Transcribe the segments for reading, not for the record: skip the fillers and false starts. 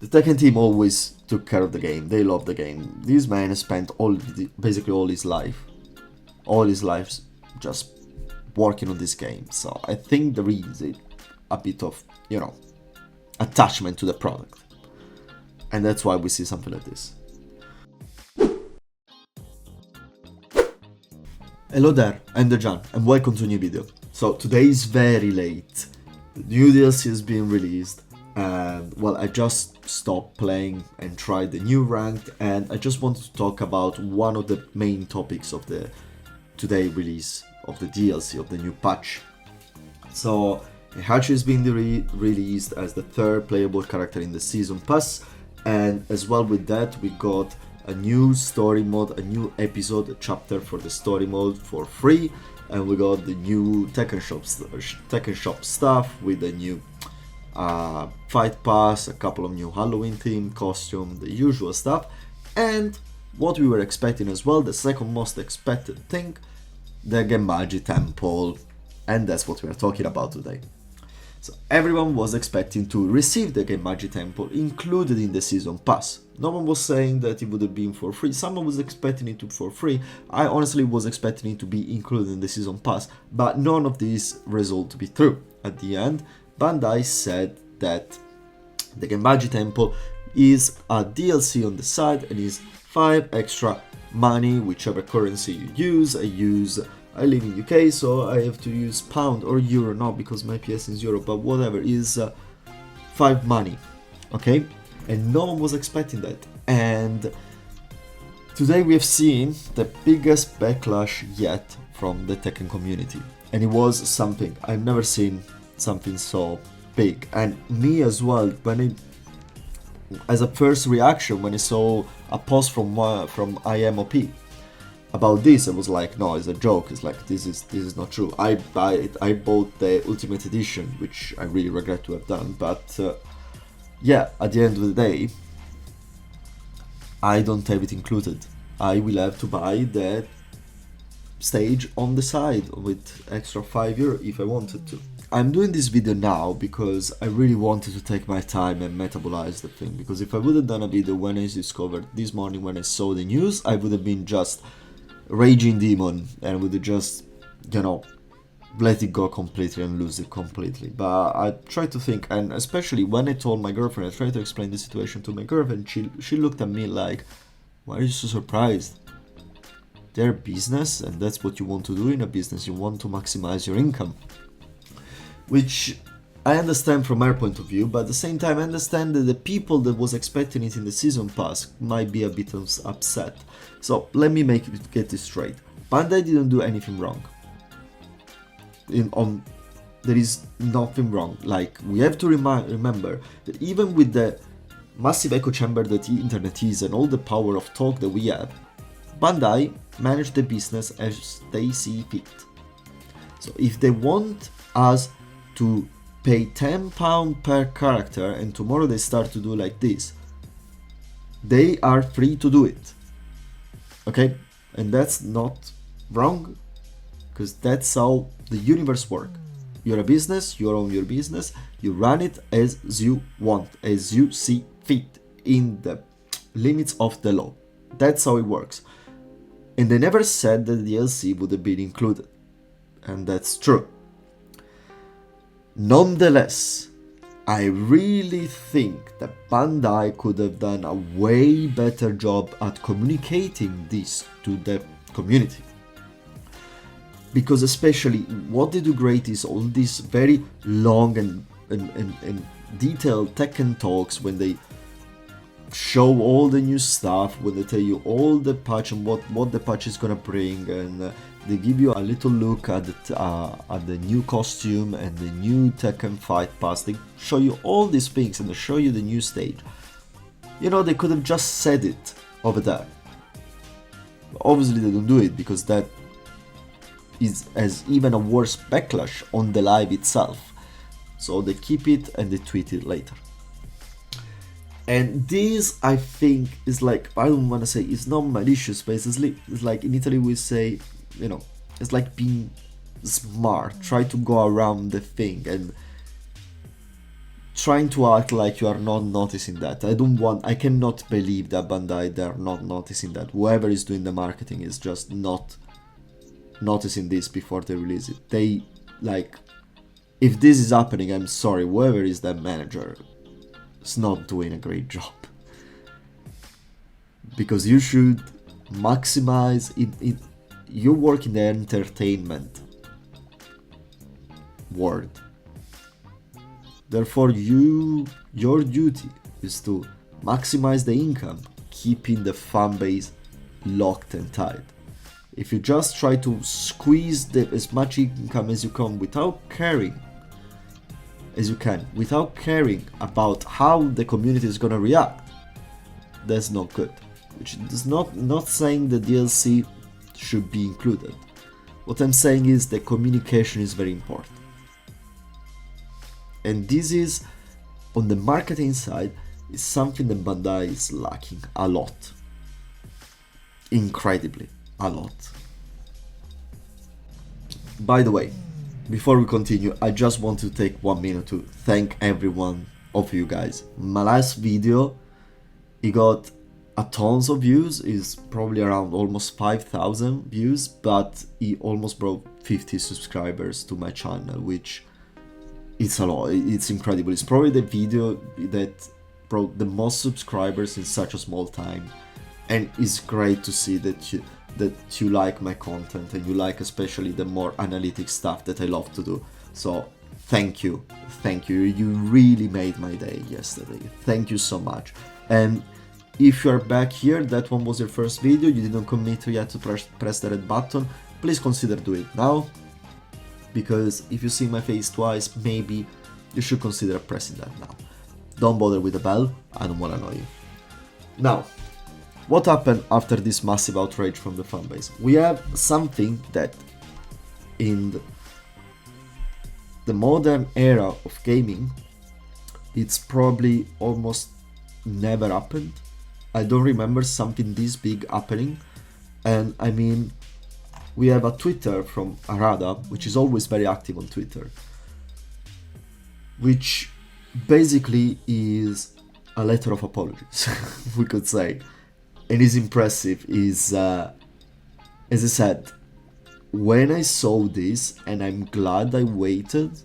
The Tekken team always took care of the game. They love the game. This man has spent basically all his life just working on this game. So I think there is a bit of, attachment to the product. And that's why we see something like this. Hello there, I'm Dejan, and welcome to a new video. So today is very late. The new DLC has been released, and well, I just stopped playing and tried the new ranked, and I just wanted to talk about one of the main topics of the today release of the DLC, of the new patch. So Heihachi has been released as the third playable character in the season pass, and as well with that we got a new story mode, a new episode, a chapter for the story mode for free, and we got the new Tekken shop stuff with the new fight pass, a couple of new Halloween themed costume, the usual stuff, and what we were expecting as well, the second most expected thing, the Genbaji Temple, and that's what we are talking about today. So everyone was expecting to receive the Genbaji Temple included in the season pass. No one was saying that it would have been for free. Someone was expecting it to be for free. I honestly was expecting it to be included in the season pass, but none of these result to be true. At the end, Bandai said that the Genbaji Temple is a DLC on the side and is 5 extra money, whichever currency you use. I live in UK, so I have to use pound or euro, not because my PS is euro, but whatever, is 5 money, okay? And no one was expecting that. And today we have seen the biggest backlash yet from the Tekken community. And it was something, I've never seen something so big. And me as well, as a first reaction, when I saw a post from IMOP, about this, I was like, no, it's a joke. It's like, this is not true. I bought the Ultimate Edition, which I really regret to have done, but yeah, at the end of the day, I don't have it included. I will have to buy that stage on the side with extra €5 if I wanted to. I'm doing this video now because I really wanted to take my time and metabolize the thing, because if I would have done a video when I discovered this morning when I saw the news, I would have been just raging demon and would have just, let it go completely and lose it completely. But I tried to think, and especially when I told my girlfriend, I tried to explain the situation to my girlfriend, she looked at me like, why are you so surprised? They're business, and that's what you want to do in a business. You want to maximize your income, which I understand from her point of view, but at the same time I understand that the people that was expecting it in the season pass might be a bit upset. So let me get this straight. Bandai didn't do anything wrong. There is nothing wrong. Like, we have to remember that even with the massive echo chamber that the internet is and all the power of talk that we have, Bandai managed the business as they see fit. So if they want us to pay £10 per character and tomorrow they start to do like this, they are free to do it, okay? And that's not wrong, because that's how the universe works. You're a business, you own your business, you run it as you want, as you see fit, in the limits of the law. That's how it works. And they never said that the DLC would have been included, and that's true. Nonetheless, I really think that Bandai could have done a way better job at communicating this to the community. Because especially what they do great is all these very long and detailed Tekken talks when they show all the new stuff, when they tell you all the patch and what the patch is gonna bring, and they give you a little look at the new costume and the new Tekken fight pass. They show you all these things and they show you the new stage. They could have just said it over there. Obviously they don't do it because that has even a worse backlash on the live itself. So they keep it and they tweet it later. And this, I think, is like, I don't want to say it's not malicious, but it's like in Italy we say, it's like being smart, try to go around the thing and trying to act like you are not noticing that. I cannot believe that Bandai, they are not noticing that. Whoever is doing the marketing is just not noticing this before they release it. They, like, if this is happening, I'm sorry, whoever is that manager is not doing a great job. Because you should maximize it. You work in the entertainment world. Therefore, your duty is to maximize the income, keeping the fan base locked and tight. If you just try to squeeze as much income as you can without caring about how the community is gonna react, that's not good. Which is not saying the DLC should be included. What I'm saying is the communication is very important. And this is, on the marketing side, is something that Bandai is lacking a lot. Incredibly, a lot. By the way, before we continue, I just want to take 1 minute to thank every one of you guys. My last video, it got a tons of views, is probably around almost 5,000 views, but it almost brought 50 subscribers to my channel, which it's a lot. It's incredible. It's probably the video that brought the most subscribers in such a small time, and it's great to see that you like my content, and you like especially the more analytic stuff that I love to do. So thank you, you really made my day yesterday. Thank you so much. And if you are back here, that one was your first video, you didn't commit yet to press the red button, please consider doing it now, because if you see my face twice, maybe you should consider pressing that now. Don't bother with the bell, I don't want to annoy you. Now, what happened after this massive outrage from the fanbase? We have something that in the modern era of gaming, it's probably almost never happened. I don't remember something this big happening. And I mean, we have a Twitter from Arada, which is always very active on Twitter, which basically is a letter of apologies, we could say. And is impressive, is, as I said, when I saw this, and I'm glad I waited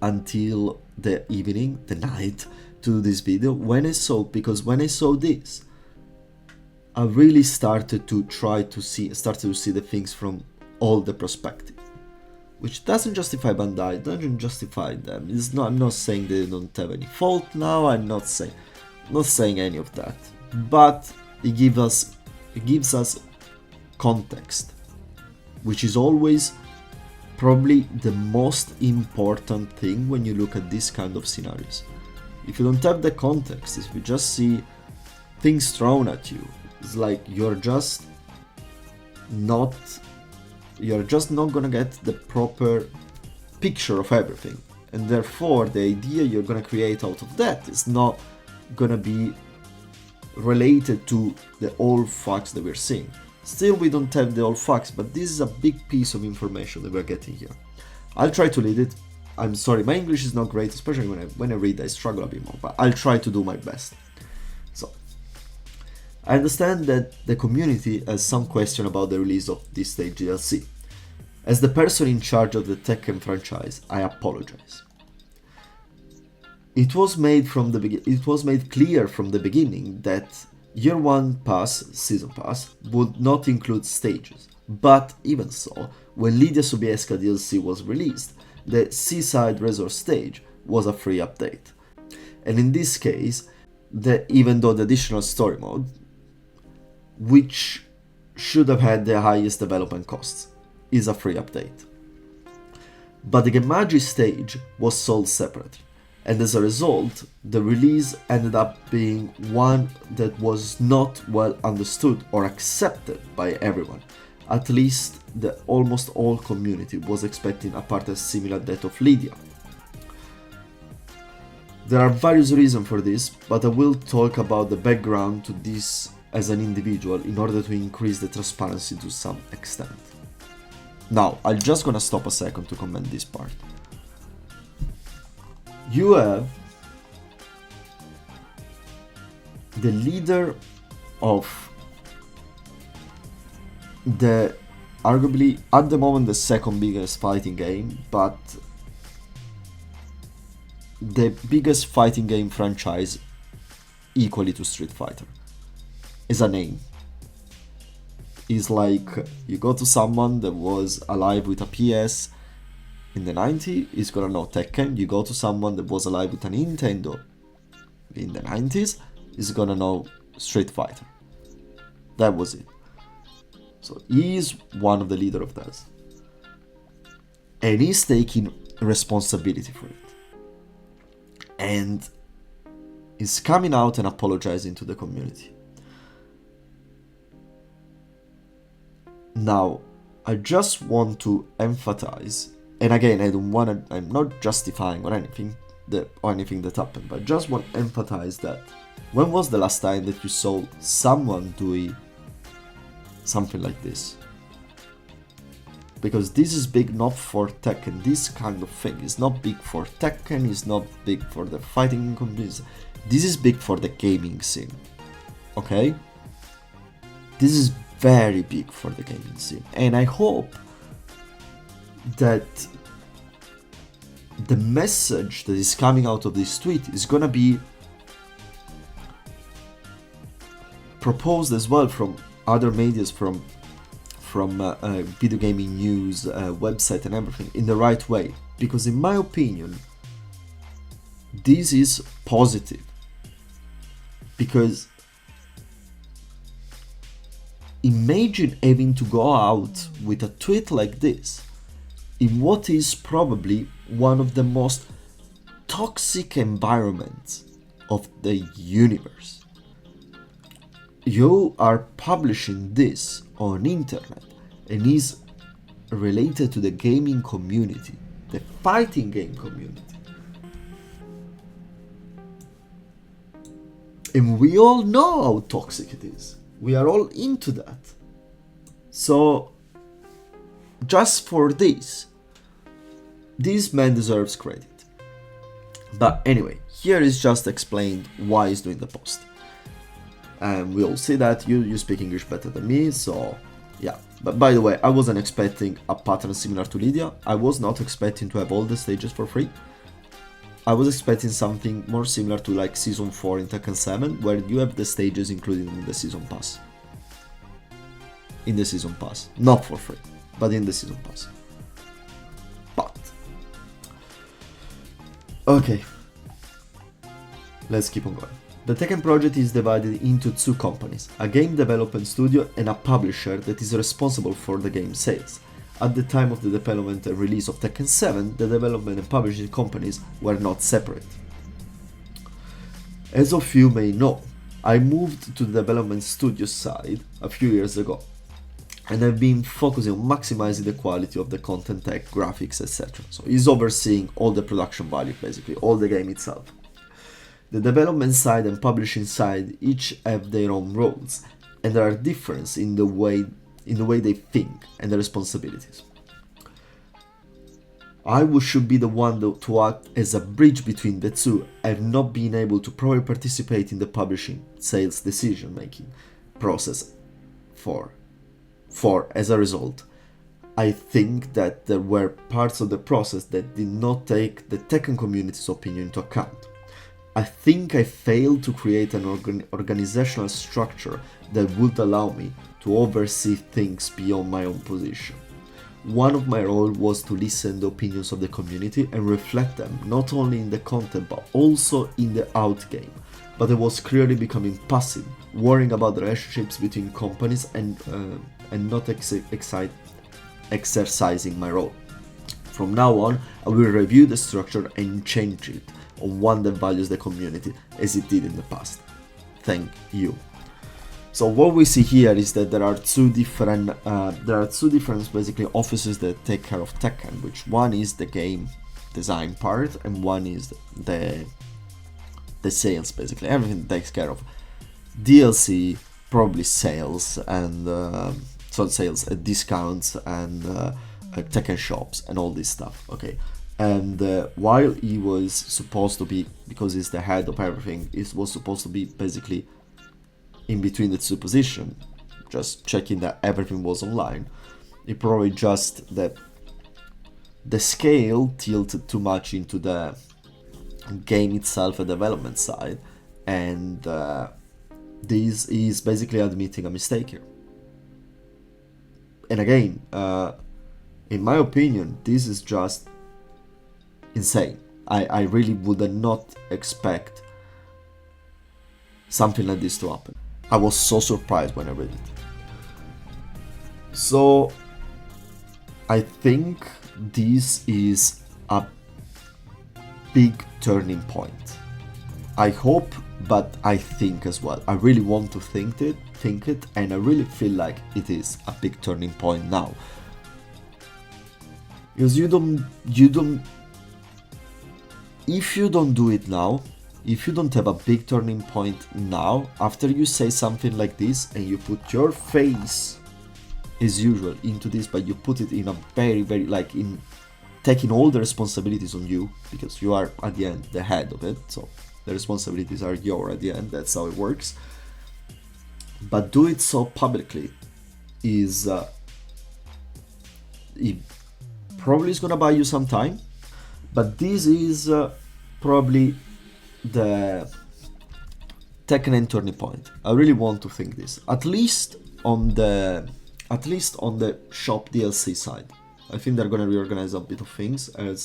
until the evening, the night, to do this video, because when I saw this, I really started to see the things from all the perspective, which doesn't justify Bandai, doesn't justify them. I'm not saying they don't have any fault now, I'm not saying any of that, but it gives us context, which is always probably the most important thing when you look at this kind of scenarios. If you don't have the context, if you just see things thrown at you, it's like you're just not gonna get the proper picture of everything, and therefore the idea you're gonna create out of that is not gonna be related to the old facts that we're seeing. Still, we don't have the old facts, but this is a big piece of information that we're getting here. I'll try to lead it. I'm sorry, my English is not great, especially when I read, I struggle a bit more, but I'll try to do my best. So, I understand that the community has some question about the release of this stage DLC. As the person in charge of the Tekken franchise, I apologize. It was made clear from the beginning that Year 1 Pass, Season Pass, would not include stages. But even so, when Lidia Sobieska DLC was released, the Seaside Resort stage was a free update. And in this case, even though the additional story mode, which should have had the highest development costs, is a free update. But the Gemaji stage was sold separately, and as a result, the release ended up being one that was not well understood or accepted by everyone. At least the almost all community was expecting a part as similar that of Lydia. There are various reasons for this, but I will talk about the background to this as an individual in order to increase the transparency to some extent. Now, I'm just gonna stop a second to comment this part. You have the leader of the arguably at the moment the second biggest fighting game, but the biggest fighting game franchise equally to Street Fighter is a name. It's like you go to someone that was alive with a PS in the 90s, he's gonna know Tekken. You go to someone that was alive with a Nintendo in the 90s, he's gonna know Street Fighter. That was it. So he's one of the leader of that. And he's taking responsibility for it. And is coming out and apologizing to the community. Now, I just want to emphasize, and again, I'm not justifying or anything that happened, but I just want to emphasize that when was the last time that you saw someone doing something like this? Because this is big not for Tekken, this kind of thing is not big for Tekken, it's not big for the fighting community, this is big for the gaming scene, okay? This is very big for the gaming scene, and I hope that the message that is coming out of this tweet is gonna be proposed as well from other medias, from video gaming news, website and everything in the right way, because in my opinion this is positive, because imagine having to go out with a tweet like this in what is probably one of the most toxic environments of the universe. You are publishing this on internet and is related to the gaming community, the fighting game community. And we all know how toxic it is. We are all into that. So, just for this man deserves credit. But anyway, here is just explained why he's doing the post. And we all see that you speak English better than me, so yeah. But by the way, I wasn't expecting a pattern similar to Lydia. I was not expecting to have all the stages for free. I was expecting something more similar to like Season 4 in Tekken 7, where you have the stages included in the Season Pass. In the Season Pass. Not for free, but in the Season Pass. But... okay. Let's keep on going. The Tekken project is divided into two companies, a game development studio and a publisher that is responsible for the game sales. At the time of the development and release of Tekken 7, the development and publishing companies were not separate. As of you may know, I moved to the development studio side a few years ago, and I've been focusing on maximizing the quality of the content, tech, graphics, etc. So he's overseeing all the production value, basically, all the game itself. The development side and publishing side each have their own roles, and there are differences in the way they think and the responsibilities. I should be the one to act as a bridge between the two. I've not been able to properly participate in the publishing sales decision making process for as a result. I think that there were parts of the process that did not take the Tekken community's opinion into account. I think I failed to create an organizational structure that would allow me to oversee things beyond my own position. One of my roles was to listen to the opinions of the community and reflect them not only in the content but also in the outgame. But I was clearly becoming passive, worrying about the relationships between companies and not exercising my role. From now on, I will review the structure and change it on one that values the community as it did in the past. Thank you. So what we see here is that there are two different basically offices that take care of Tekken, which one is the game design part and one is the sales, basically everything that takes care of DLC, probably sales and discounts and Tekken shops and all this stuff. Okay, And while he was supposed to be, because he's the head of everything, he was supposed to be basically in between the two positions, just checking that everything was online. It probably just that the scale tilted too much into the game itself and development side, and this is basically admitting a mistake here. And again, in my opinion, this is just insane. I really would not expect something like this to happen. I was so surprised when I read it. So I think this is a big turning point. I hope, but I think as well. I really want to think it, and I really feel like it is a big turning point now. Because if you don't do it now, if you don't have a big turning point now, after you say something like this and you put your face as usual into this, but you put it in a very, very, like, in taking all the responsibilities on you, because you are at the end the head of it, so the responsibilities are yours at the end, that's how it works. But do it so publicly is it probably is gonna buy you some time, but this is probably the Tekken turning point. I really want to think this, at least on the shop DLC side. I think they're gonna reorganize a bit of things. I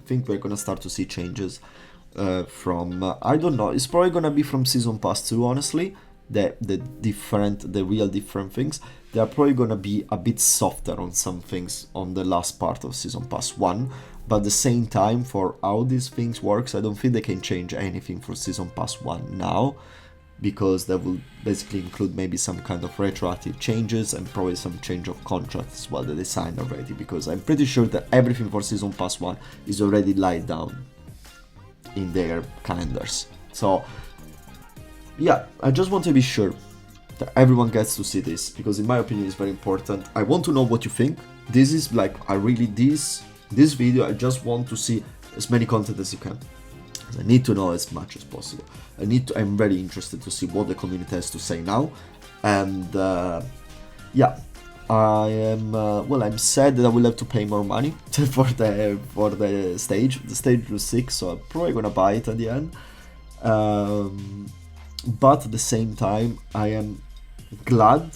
think we're gonna start to see changes from I don't know. It's probably gonna be from Season Pass 2. Honestly, the real different things. They are probably gonna be a bit softer on some things on the last part of Season Pass 1. But at the same time, for how these things works, I don't think they can change anything for Season Pass 1 now, because that will basically include maybe some kind of retroactive changes and probably some change of contracts as well that they signed already, because I'm pretty sure that everything for Season Pass 1 is already laid down in their calendars. So yeah, I just want to be sure that everyone gets to see this, because in my opinion it's very important. I want to know what you think. This is like, this video, I just want to see as many content as you can. I need to know as much as possible. I'm very interested to see what the community has to say now. And yeah, I am I'm sad that I will have to pay more money for the stage. The stage was 6, so I'm probably gonna buy it at the end. But at the same time, I am glad,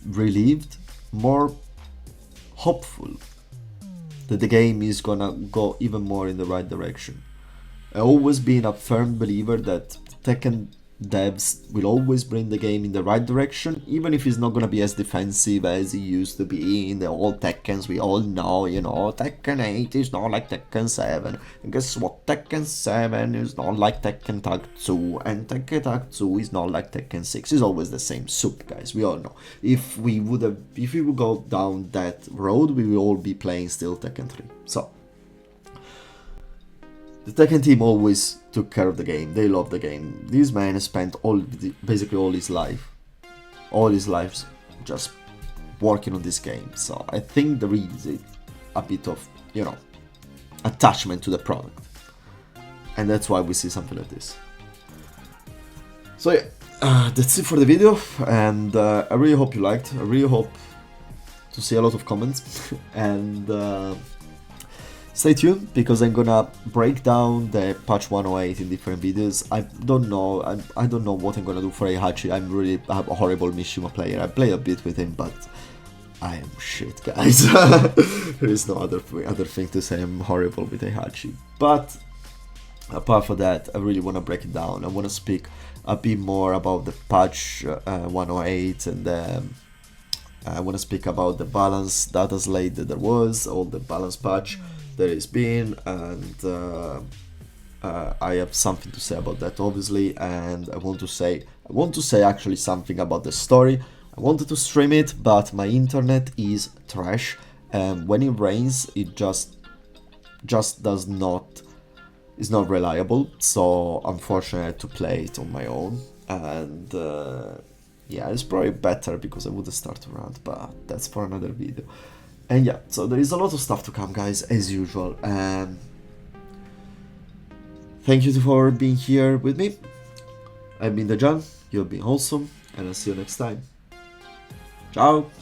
relieved, more hopeful that the game is gonna go even more in the right direction. I've always been a firm believer that Tekken devs will always bring the game in the right direction, even if it's not gonna be as defensive as it used to be in the old Tekkens. We all know, Tekken 8 is not like Tekken 7, and guess what, Tekken 7 is not like Tekken Tag 2, and Tekken Tag 2 is not like Tekken 6. It's always the same soup, guys, we all know. If we would go down that road, we will all be playing still Tekken 3. So the Tekken team always took care of the game. They love the game. This man has spent basically all his life just working on this game. So I think there is a bit of, attachment to the product. And that's why we see something like this. So yeah, that's it for the video. And I really hope you liked. I really hope to see a lot of comments. And stay tuned, because I'm gonna break down the patch 108 in different videos. I don't know what I'm gonna do for Heihachi. I'm really a horrible Mishima player. I play a bit with him, but I am shit, guys. There is no other thing to say. I'm horrible with Heihachi. But apart from that, I really want to break it down. I want to speak a bit more about the patch 108, and I want to speak about the balance data slate that there was, all the balance patch there has been, and I have something to say about that, obviously. And I want to say actually something about the story. I wanted to stream it, but my internet is trash, and when it rains, it just is not reliable. So unfortunately, I had to play it on my own, and yeah, it's probably better because I would have started around, but that's for another video. And yeah, so there is a lot of stuff to come, guys, as usual. Thank you for being here with me. I've been the John, you've been awesome, and I'll see you next time. Ciao!